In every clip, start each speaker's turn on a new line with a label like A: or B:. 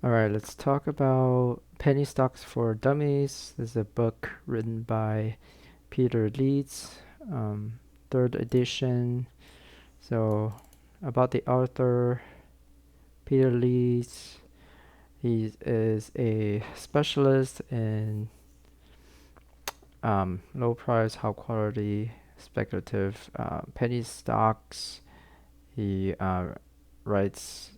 A: All right, let's talk about Penny Stocks for Dummies. This is a book written by Peter Leeds, third edition. So, about the author, Peter Leeds, he is a specialist in low price, high quality, speculative penny stocks. He writes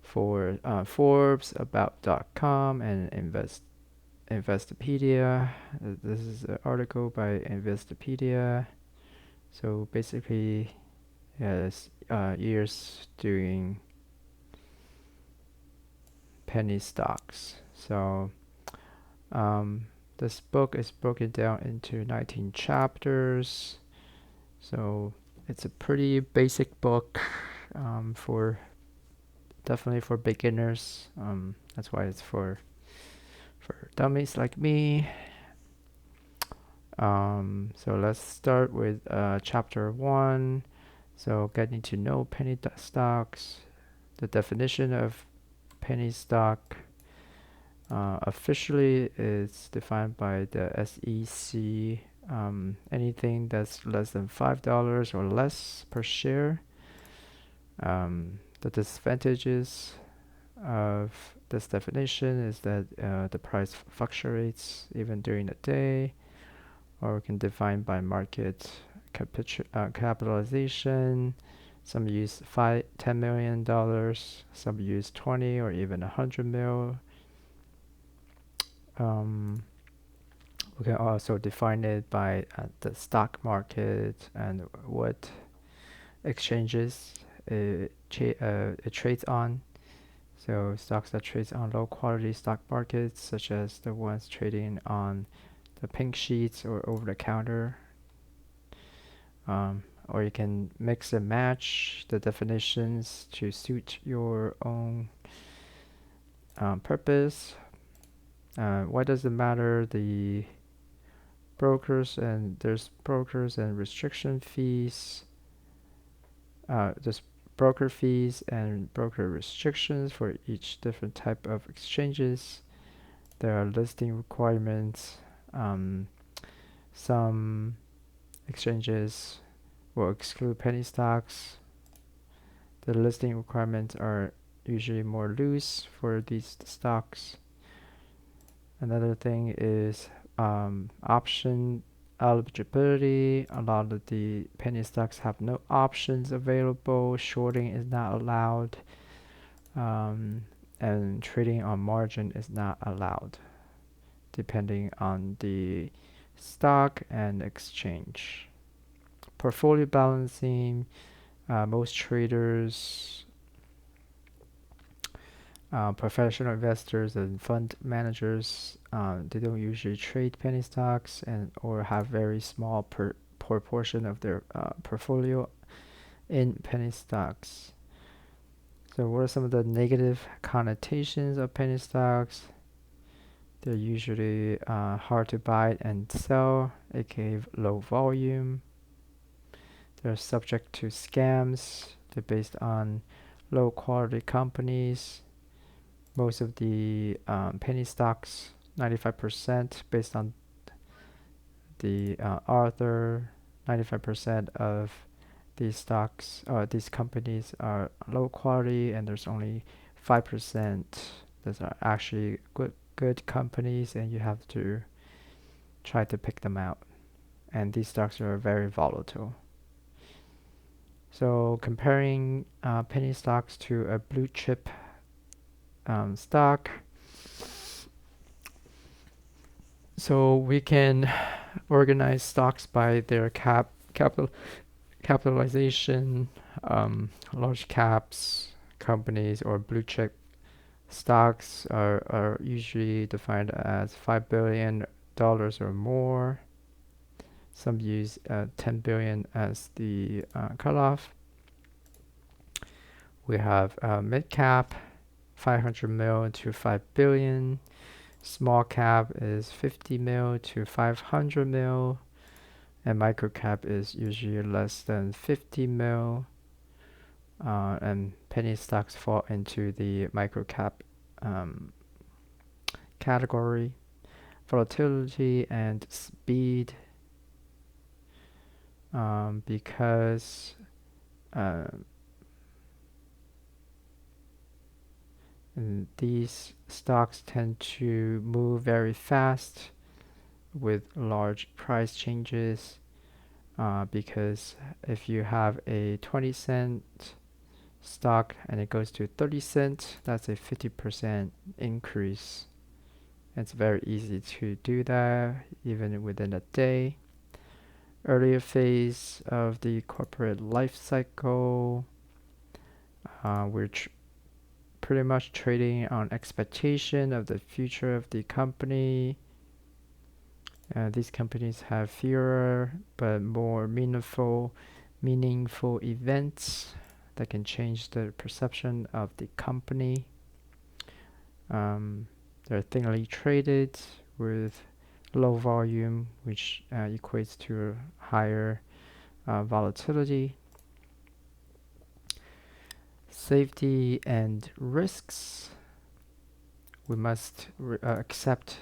A: for Forbes, about.com, and Investopedia. This is an article by Investopedia. So basically, he has years doing penny stocks. So this book is broken down into 19 chapters. So it's a pretty basic book for definitely for beginners. That's why it's for dummies like me. So let's start with chapter 1. So getting to know penny stocks, the definition of penny stock officially is defined by the SEC. Anything that's less than $5 or less per share. The disadvantages of this definition is that the price fluctuates even during the day, or we can define by market capitalization. Some use $10 million, some use 20 or even 100 mil. We can also define it by the stock market and what exchanges it trades on. So stocks that trade on low quality stock markets, such as the ones trading on the pink sheets or over the counter. Or you can mix and match the definitions to suit your own purpose. Why does it matter? There's brokers and restriction fees. There's broker fees and broker restrictions for each different type of exchanges. There are listing requirements. Some exchanges will exclude penny stocks. The listing requirements are usually more loose for these stocks. Another thing is option eligibility. A lot of the penny stocks have no options available. Shorting is not allowed. And trading on margin is not allowed, depending on the stock and exchange. Portfolio balancing. Most traders, professional investors, and fund managers, they don't usually trade penny stocks or have very small proportion of their portfolio in penny stocks. So what are some of the negative connotations of penny stocks? They're usually hard to buy and sell, aka low volume. They're subject to scams. They're based on low quality companies. Most of the penny stocks, 95% based on the author, 95% of these stocks, these companies are low quality, and there's only 5% that are actually good companies, and you have to try to pick them out. And these stocks are very volatile. So comparing penny stocks to a blue chip stock, so we can organize stocks by their capitalization, large caps companies or blue chip stocks are usually defined as $5 billion or more. Some use 10 billion as the cutoff. We have mid cap, 500 mil to 5 billion. Small cap is 50 mil to 500 mil. And micro cap is usually less than 50 mil. And penny stocks fall into the microcap category. Volatility and speed, because uh, these stocks tend to move very fast with large price changes. Because if you have a 20-cent stock and it goes to 30 cents, that's a 50% increase. It's very easy to do that even within a day. Earlier phase of the corporate life cycle, we're pretty much trading on expectation of the future of the company. These companies have fewer but more meaningful events that can change the perception of the company. They're thinly traded with low volume, which equates to higher volatility. Safety and risks. We must accept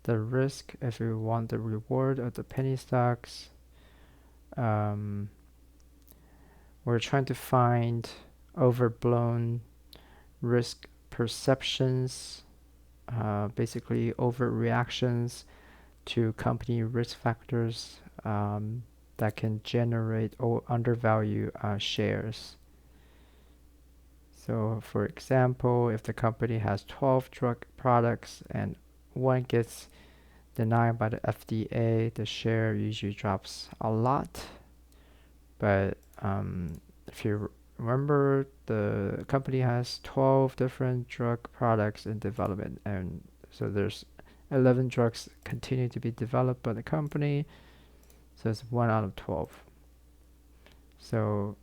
A: the risk if we want the reward of the penny stocks. We're trying to find overblown risk perceptions, basically overreactions to company risk factors that can generate or undervalue shares. So, for example, if the company has 12 drug products and one gets denied by the FDA, the share usually drops a lot. But if you remember, the company has 12 different drug products in development, and so there's 11 drugs continue to be developed by the company. So it's 1 out of 12. So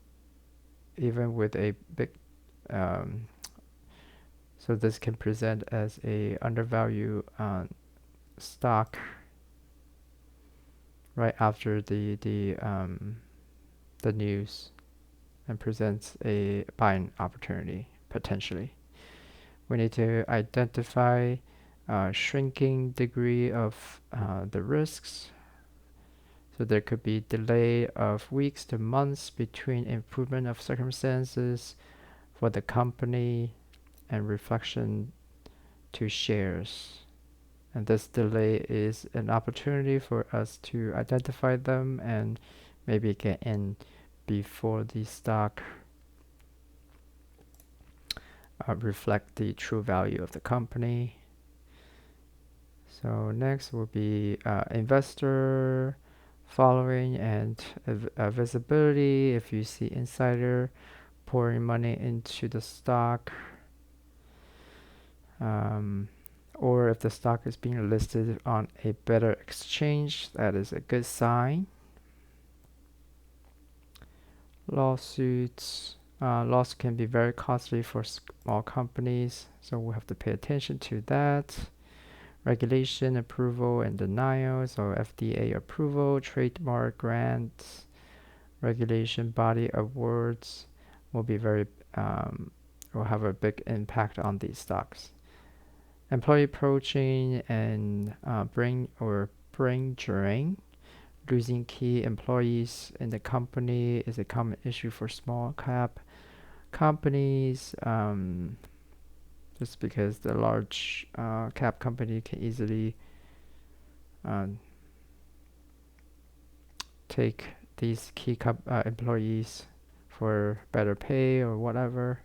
A: even with a big, so this can present as a undervalue stock right after the news, and presents a buying opportunity potentially. We need to identify shrinking degree of the risks. So there could be delay of weeks to months between improvement of circumstances for the company and reflection to shares. And this delay is an opportunity for us to identify them and maybe get in before the stock reflect the true value of the company. So next will be investor following and visibility. If you see insider pouring money into the stock, or if the stock is being listed on a better exchange, that is a good sign. Lawsuits. Loss can be very costly for small companies, so we have to pay attention to that. Regulation, approval, and denial. So FDA approval, trademark grants, regulation body awards will be will have a big impact on these stocks. Employee poaching and brain drain. Losing key employees in the company is a common issue for small cap companies, just because the large cap company can easily take these key employees for better pay or whatever.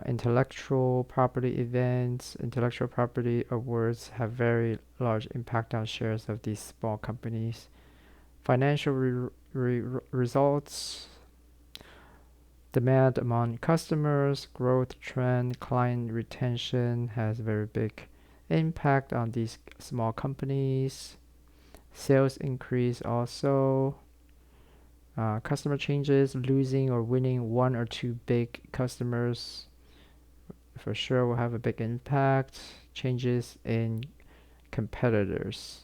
A: Intellectual property events, intellectual property awards have very large impact on shares of these small companies. Financial results, demand among customers, growth trend, client retention has very big impact on these small companies. Sales increase also. Customer changes, losing or winning one or two big customers for sure will have a big impact. Changes in competitors.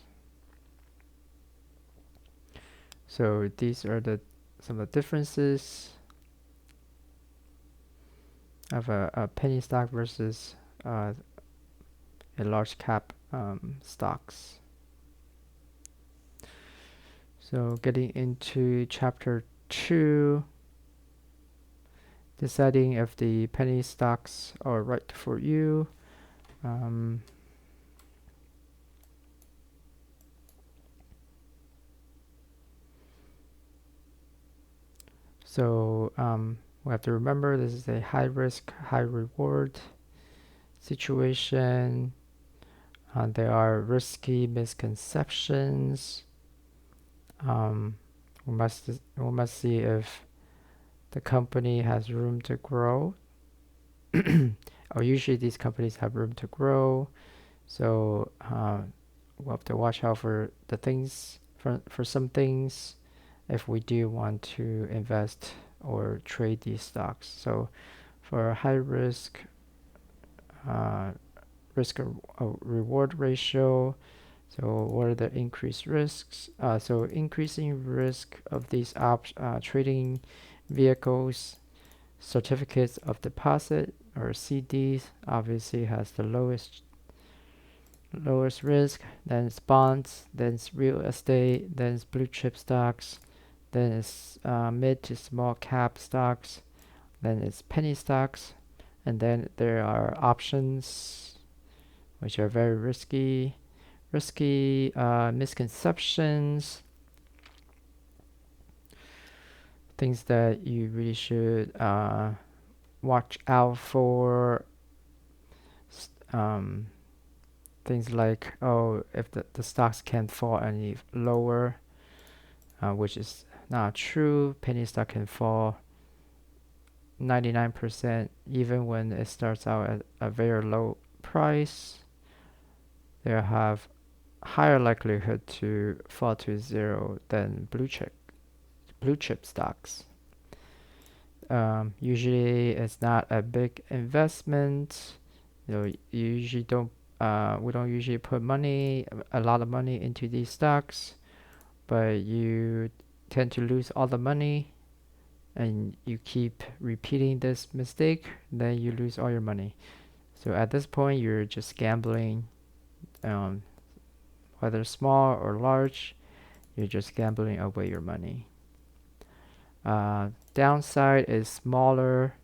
A: So these are some of the differences. of a penny stock versus a large cap stocks. So getting into chapter 2, deciding if the penny stocks are right for you. Um, we have to remember this is a high risk, high reward situation. There are risky misconceptions. Um, we must see if the company has room to grow. Or usually these companies have room to grow. So we'll have to watch out for the things for some things if we do want to invest or trade these stocks. So for a high risk uh, reward ratio, so what are the increased risks? So increasing risk of these trading vehicles, certificates of deposit or CDs obviously has the lowest risk. Then it's bonds, then it's real estate, then it's blue chip stocks, then it's mid to small cap stocks, then it's penny stocks, and then there are options which are very risky. Misconceptions, things that you really should watch out for. Um, Things like, oh, if the stocks can't fall any lower, which is not true. Penny stock can fall 99% even when it starts out at a very low price. They have higher likelihood to fall to zero than blue chip stocks. Usually it's not a big investment. You usually don't we don't usually put a lot of money into these stocks, but you tend to lose all the money and you keep repeating this mistake, then you lose all your money. So at this point, you're just gambling, um, whether small or large, you're just gambling away your money. Downside is smaller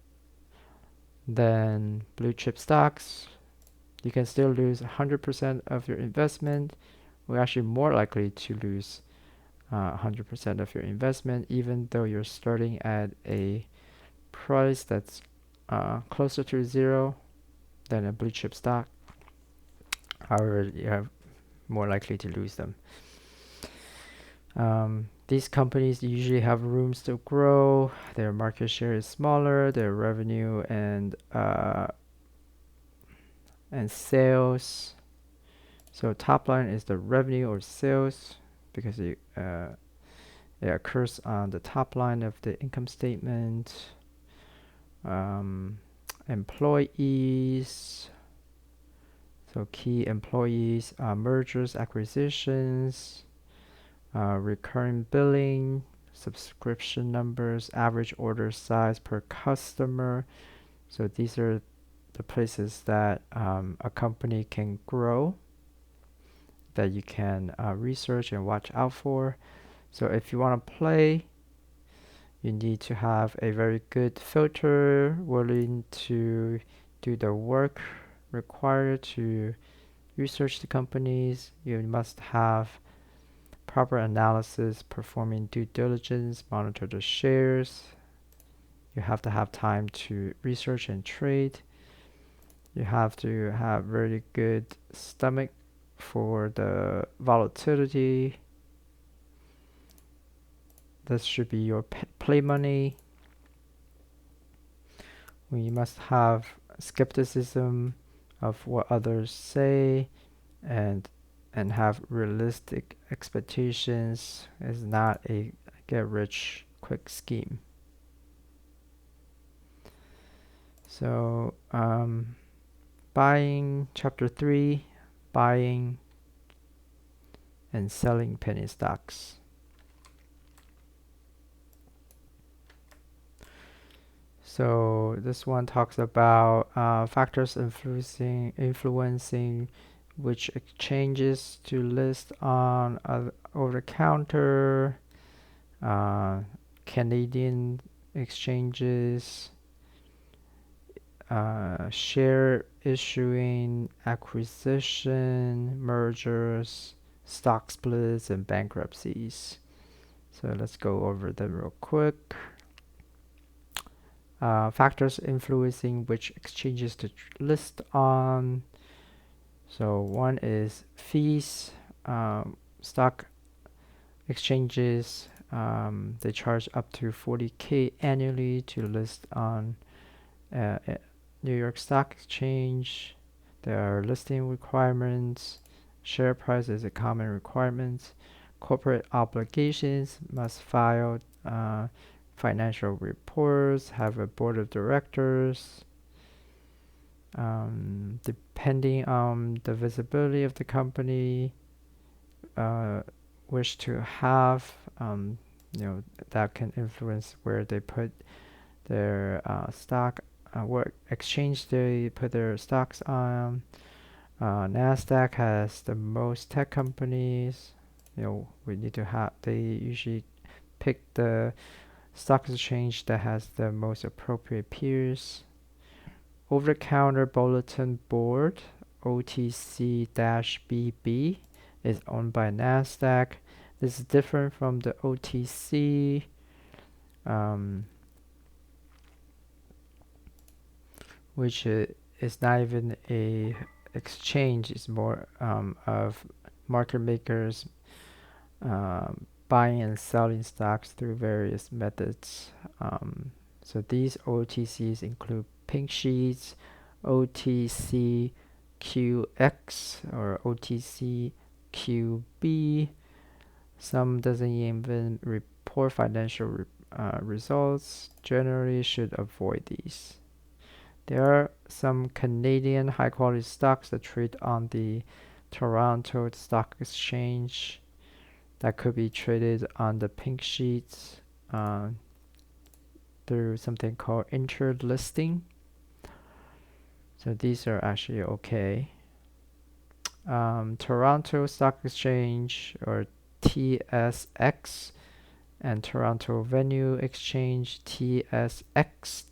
A: than blue chip stocks. You can still lose 100% of your investment. We're actually more likely to lose 100% of your investment, even though you're starting at a price that's closer to zero than a blue chip stock. However, you're more likely to lose them. These companies usually have rooms to grow. Their market share is smaller. Their revenue and sales. So top line is the revenue or sales because it occurs on the top line of the income statement. Employees. So key employees, mergers, acquisitions, recurring billing, subscription numbers, average order size per customer. So these are the places that a company can grow that you can research and watch out for. So if you want to play, you need to have a very good filter, willing to do the work required to research the companies. You must have proper analysis, performing due diligence, monitor the shares. You have to have time to research and trade. You have to have very good stomach for the volatility. This should be your play money. We must have skepticism of what others say and have realistic expectations. Is not a get rich quick scheme. So buying, chapter 3, buying and selling penny stocks. So this one talks about factors influencing which exchanges to list on over the counter, uh, Canadian exchanges, share issuing, acquisition, mergers, stock splits, and bankruptcies. So let's go over them real quick. Factors influencing which exchanges to list on. So one is fees. Stock exchanges, they charge up to 40K annually to list on New York Stock Exchange. There are listing requirements. Share price is a common requirement. Corporate obligations must file financial reports, have a board of directors. Depending on the visibility of the company, wish to have, that can influence where they put their stock, what exchange they put their stocks on. Nasdaq has the most tech companies. We need to have. They usually pick the stock exchange that has the most appropriate peers. Over-the-counter bulletin board OTC-BB is owned by Nasdaq. This is different from the OTC. Which is not even a exchange. It's more of market makers buying and selling stocks through various methods. So these OTCs include pink sheets, OTC QX or OTC QB. Some doesn't even report financial results. Generally should avoid these. There are some Canadian high-quality stocks that trade on the Toronto Stock Exchange that could be traded on the pink sheets through something called interlisting. So these are actually okay. Toronto Stock Exchange or TSX and Toronto Venue Exchange TSXV.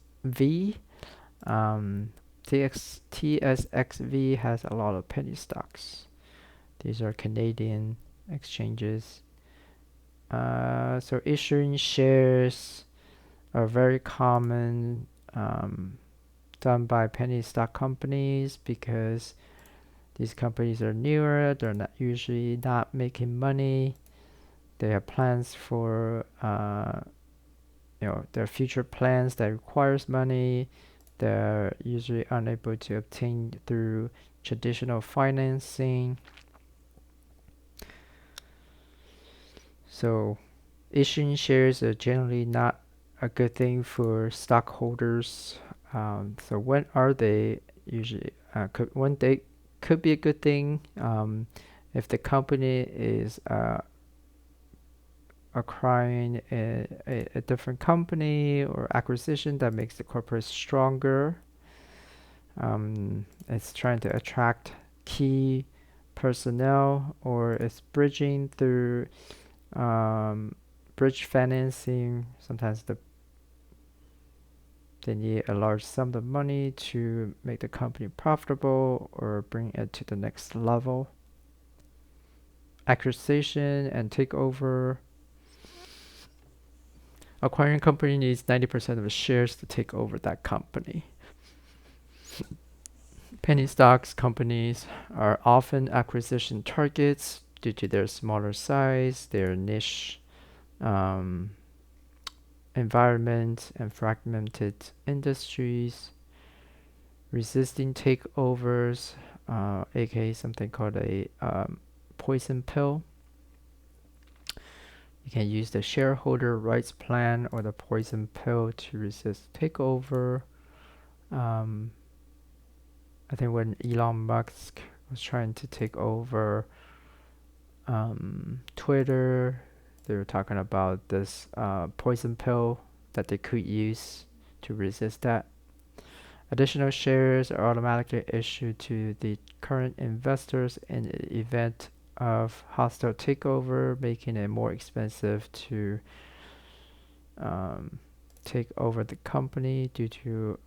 A: TSXV has a lot of penny stocks. These are Canadian exchanges. So issuing shares are very common, done by penny stock companies because these companies are newer. They're not usually not making money. They have plans for their future plans that requires money. They're usually unable to obtain through traditional financing. So issuing shares are generally not a good thing for stockholders. So when are they usually? When they could be a good thing if the company is acquiring a different company or acquisition that makes the corporate stronger. It's trying to attract key personnel, or it's bridging through bridge financing. Sometimes they need a large sum of money to make the company profitable or bring it to the next level. Acquisition and takeover. Acquiring company needs 90% of the shares to take over that company. Penny stocks companies are often acquisition targets due to their smaller size, their niche environment, and fragmented industries. Resisting takeovers, aka something called a poison pill. You can use the shareholder rights plan or the poison pill to resist takeover. I think when Elon Musk was trying to take over Twitter, they were talking about this poison pill that they could use to resist that. Additional shares are automatically issued to the current investors in the event of hostile takeover, making it more expensive to um, take over the company due to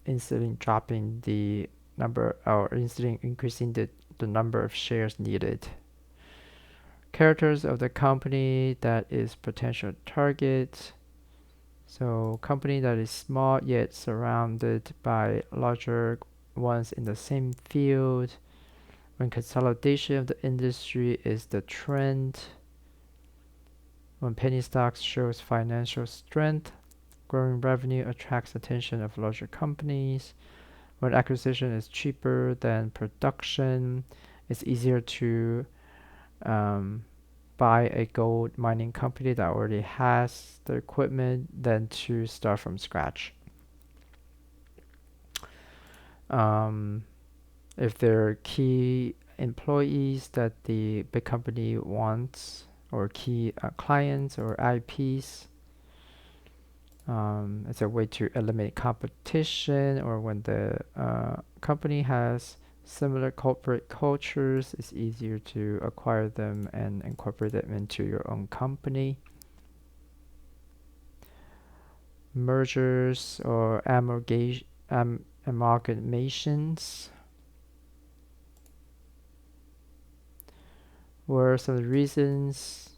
A: instantly dropping the number or instantly increasing the number of shares needed. Characters of the company that is potential target. So company that is small yet surrounded by larger ones in the same field. When consolidation of the industry is the trend. When penny stocks shows financial strength. Growing revenue attracts attention of larger companies. When acquisition is cheaper than production, it's easier to um, buy a gold mining company that already has the equipment than to start from scratch. Um, if there are key employees that the big company wants, or key clients or IPs, it's a way to eliminate competition, or when the company has similar corporate cultures, it's easier to acquire them and incorporate them into your own company. Mergers or amalgamations were some of the reasons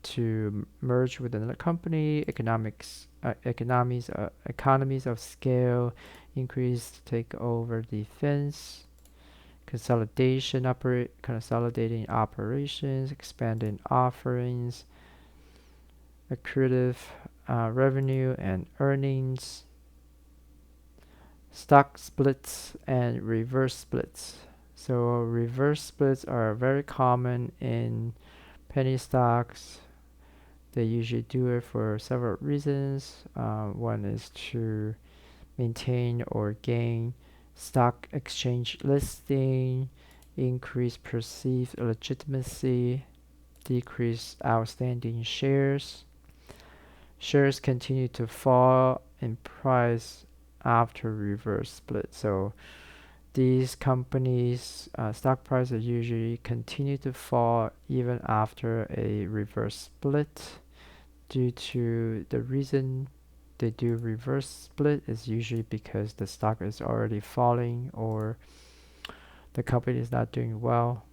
A: to merge with another company. Economies of scale, increased takeover defense, consolidating operations, expanding offerings, accretive revenue and earnings, stock splits and reverse splits. So reverse splits are very common in penny stocks. They usually do it for several reasons. One is to maintain or gain stock exchange listing, increase perceived legitimacy, decrease outstanding shares. Shares continue to fall in price after reverse split. So these companies' stock prices usually continue to fall even after a reverse split. Due to the reason they do reverse split is usually because the stock is already falling or the company is not doing well,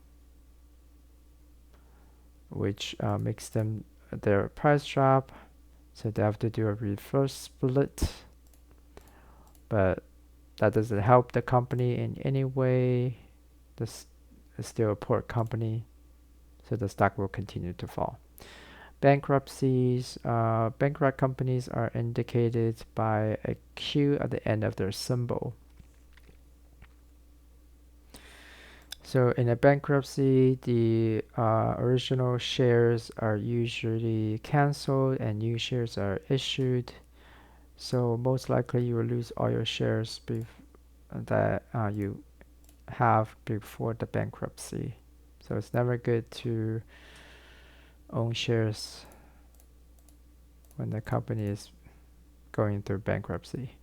A: which makes them their price drop. So they have to do a reverse split, but that doesn't help the company in any way. This is still a poor company, so the stock will continue to fall. Bankruptcies. Bankrupt companies are indicated by a Q at the end of their symbol. So in a bankruptcy, the original shares are usually canceled and new shares are issued. So most likely you will lose all your shares that you have before the bankruptcy. So it's never good to own shares when the company is going through bankruptcy.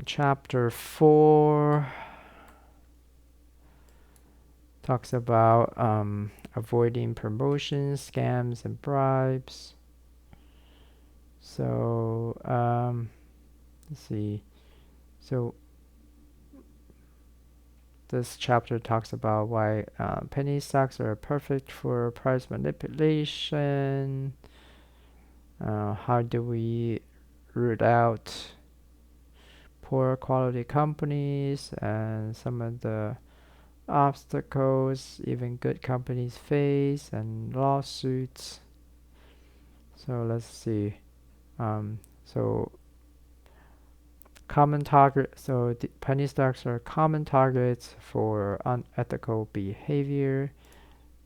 A: Chapter 4 talks about avoiding promotions, scams, and bribes. So let's see. So this chapter talks about why penny stocks are perfect for price manipulation. How do we root out poor quality companies and some of the obstacles even good companies face and lawsuits. So let's see. So common target. So the penny stocks are common targets for unethical behavior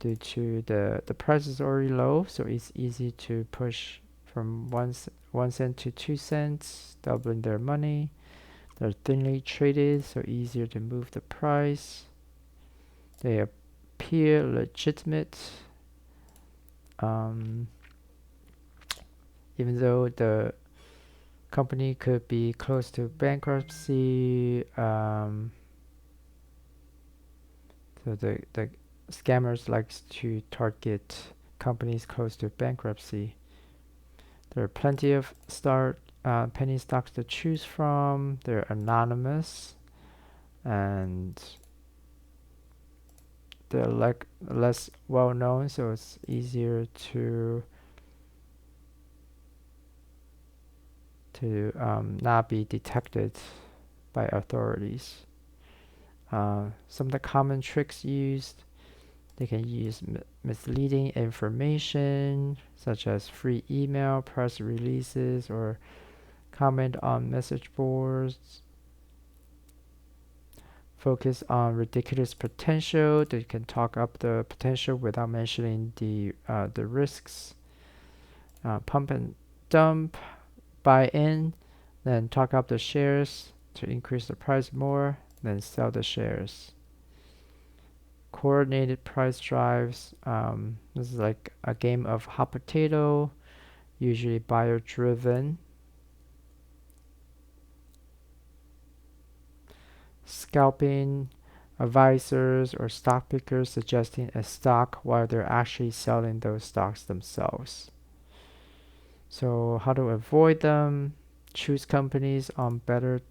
A: due to the price is already low, so it's easy to push from 1 cent to 2 cents, doubling their money. They're thinly traded, so easier to move the price. They appear legitimate, um, even though the company could be close to bankruptcy. So the scammers likes to target companies close to bankruptcy. There are plenty of penny stocks to choose from. They're anonymous and they're like less well known, so it's easier to not be detected by authorities. Some of the common tricks used, they can use misleading information such as free email, press releases, or comment on message boards. Focus on ridiculous potential. They can talk up the potential without mentioning the risks. Pump and dump, buy in, then talk up the shares to increase the price more, then sell the shares. Coordinated price drives. This is like a game of hot potato, usually buyer driven. Scalping, advisors or stock pickers suggesting a stock while they're actually selling those stocks themselves. So how to avoid them? Choose companies on better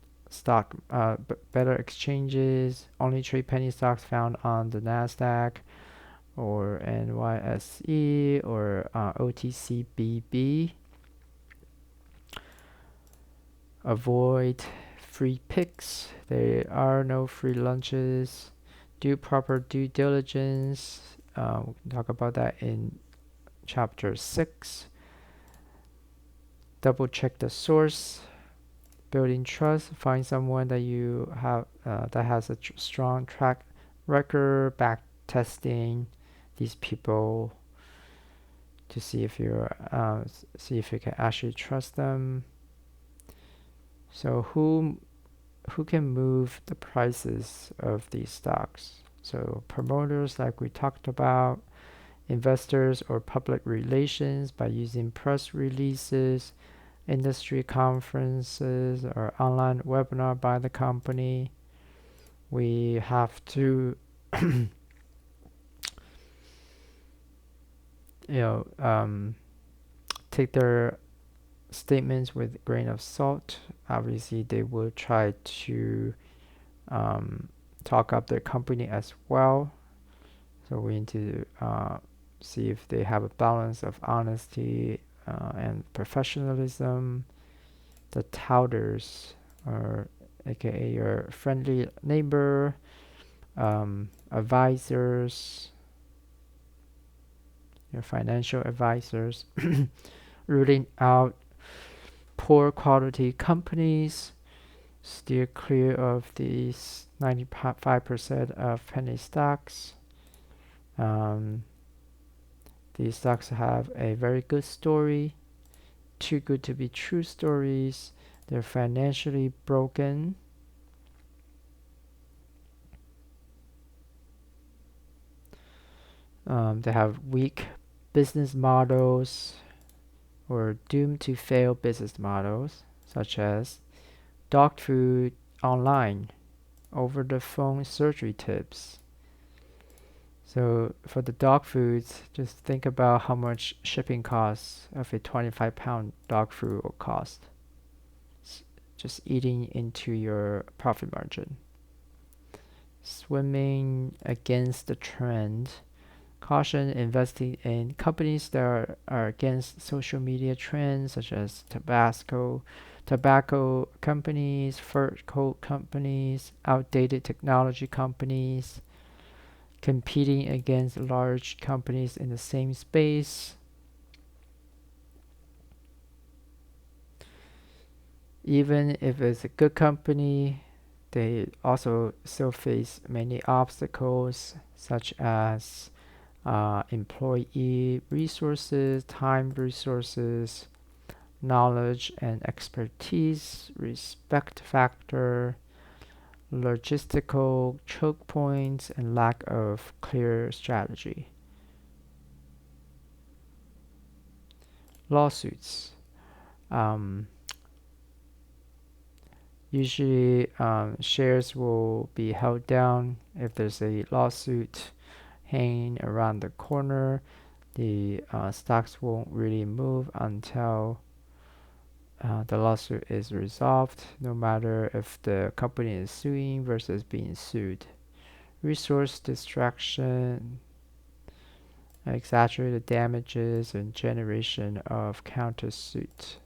A: exchanges. Only trade penny stocks found on the Nasdaq or NYSE or OTCBB. Avoid free picks. There are no free lunches. Do proper due diligence. We can talk about that in chapter 6. Double check the source. Building trust. Find someone that you have that has a strong track record, back testing these people to see if you can actually trust them. So who can move the prices of these stocks? So promoters, like we talked about, investors or public relations by using press releases, industry conferences, or online webinar by the company. We have to you know take their statements with a grain of salt. Obviously, they will try to talk up their company as well. So we need to see if they have a balance of honesty and professionalism. The touters, or aka your friendly neighbor, advisors, your financial advisors, rooting out poor quality companies. Steer clear of these 95% of penny stocks. These stocks have a very good story, too good to be true stories. They're financially broken. They have weak business models or doomed to fail business models, such as dog food online, over the phone surgery tips. So for the dog foods, just think about how much shipping costs of a 25-pound dog food will cost. Just eating into your profit margin. Swimming against the trend. Caution investing in companies that are against social media trends such as tobacco companies, fur coat companies, outdated technology companies, competing against large companies in the same space. Even if it's a good company, they also still face many obstacles such as employee resources, time resources, knowledge and expertise, respect factor, logistical choke points, and lack of clear strategy. Lawsuits. Um, Usually, shares will be held down if there's a lawsuit hanging around the corner. The stocks won't really move until the lawsuit is resolved, no matter if the company is suing versus being sued. Resource distraction, exaggerated damages, and generation of countersuit.